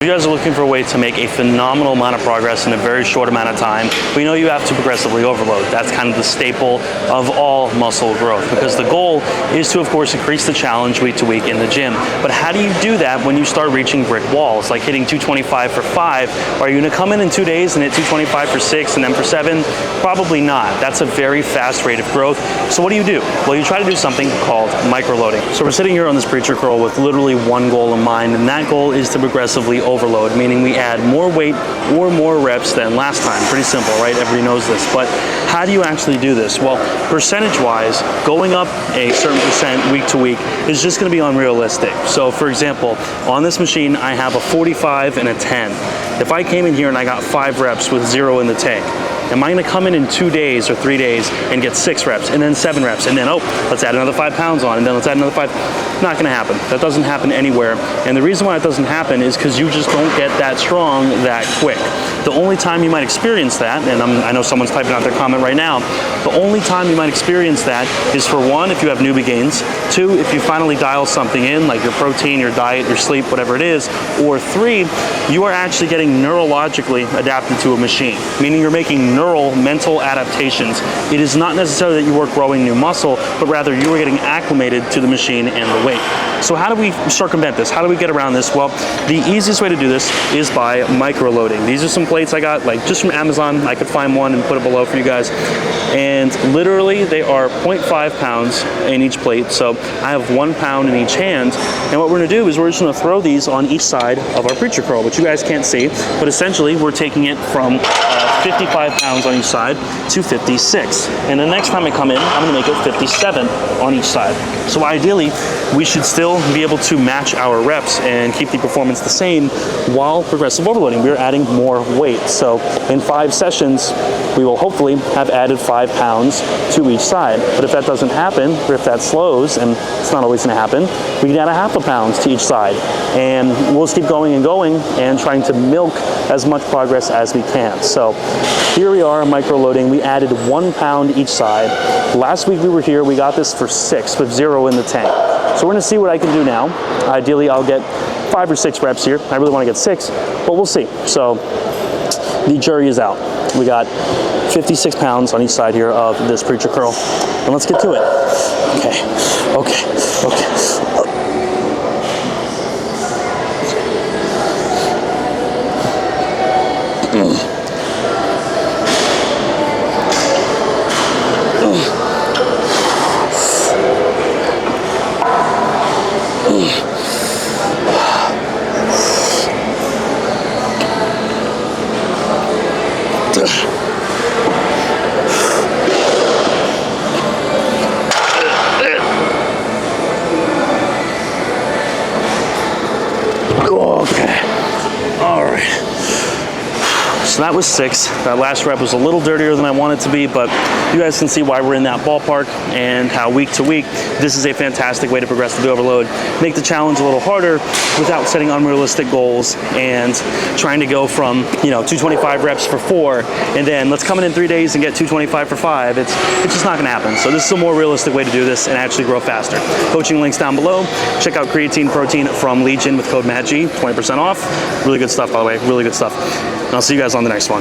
If you guys are looking for a way to make a phenomenal amount of progress in a very short amount of time, we know you have to progressively overload. That's kind of the staple of all muscle growth, because the goal is to, of course, increase the challenge week to week in the gym. But how do you do that when you start reaching brick walls, like hitting 225 for 5? Are you gonna come in 2 days and hit 225 for 6 and then for 7? Probably not. That's a very fast rate of growth. So what do? Well, you try to do something called micro-loading. So we're sitting here on this preacher curl with literally one goal in mind, and that goal is to progressively overload, meaning we add more weight or more reps than last time. Pretty simple, right? Everybody knows this. But how do you actually do this? Well, percentage-wise, going up a certain percent week to week is just going to be unrealistic. So, for example, on this machine, I have a 45 and a 10. If I came in here and I got 5 reps with 0 in the tank, am I going to come in 2 days or 3 days and get 6 reps and then 7 reps and then, oh, let's add another 5 pounds on and then let's add another 5? Not going to happen. That doesn't happen anywhere. And the reason why it doesn't happen is because you just don't get that strong that quick. The only time you might experience that, and I know someone's typing out their comment right now, the only time you might experience that is, for 1, if you have newbie gains, 2, if you finally dial something in, like your protein, your diet, your sleep, whatever it is, or 3, you are actually getting neurologically adapted to a machine, meaning you're making neural mental adaptations. It is not necessarily that you were growing new muscle, but rather you are getting acclimated to the machine and the weight. So how do we circumvent this? How do we get around this? Well, the easiest way to do this is by micro-loading. These are some plates I got, like, just from Amazon. I could find one and put it below for you guys. And literally they are 0.5 pounds in each plate. So I have 1 pound in each hand. And what we're gonna do is we're just gonna throw these on each side of our preacher curl, which you guys can't see, but essentially we're taking it from 55 pounds on each side to 56. And the next time I come in, I'm gonna make it 57 on each side. So ideally, we should still be able to match our reps and keep the performance the same while progressive overloading. We're adding more weight. So in 5 sessions, we will hopefully have added 5 pounds to each side. But if that doesn't happen, or if that slows, and it's not always gonna happen, we can add a half a pound to each side. And we'll just keep going and trying to milk as much progress as we can. So here we are, micro-loading. We added 1 pound each side. Last week we were here, we got this for 6 with 0 in the tank. So we're gonna see what I can do now. Ideally, I'll get 5 or 6 reps here. I really wanna get 6, but we'll see. So the jury is out. We got 56 pounds on each side here of this preacher curl. And let's get to it. Okay. Okay. All right. So that was 6. That last rep was a little dirtier than I wanted to be, but you guys can see why we're in that ballpark and how week to week, this is a fantastic way to progressively overload. Make the challenge a little harder without setting unrealistic goals and trying to go from, 225 reps for 4, and then let's come in 3 days and get 225 for 5. It's just not gonna happen. So this is a more realistic way to do this and actually grow faster. Coaching links down below. Check out creatine protein from Legion with code MATG, 20% off. Really good stuff, by the way, really good stuff. And I'll see you guys on the next one.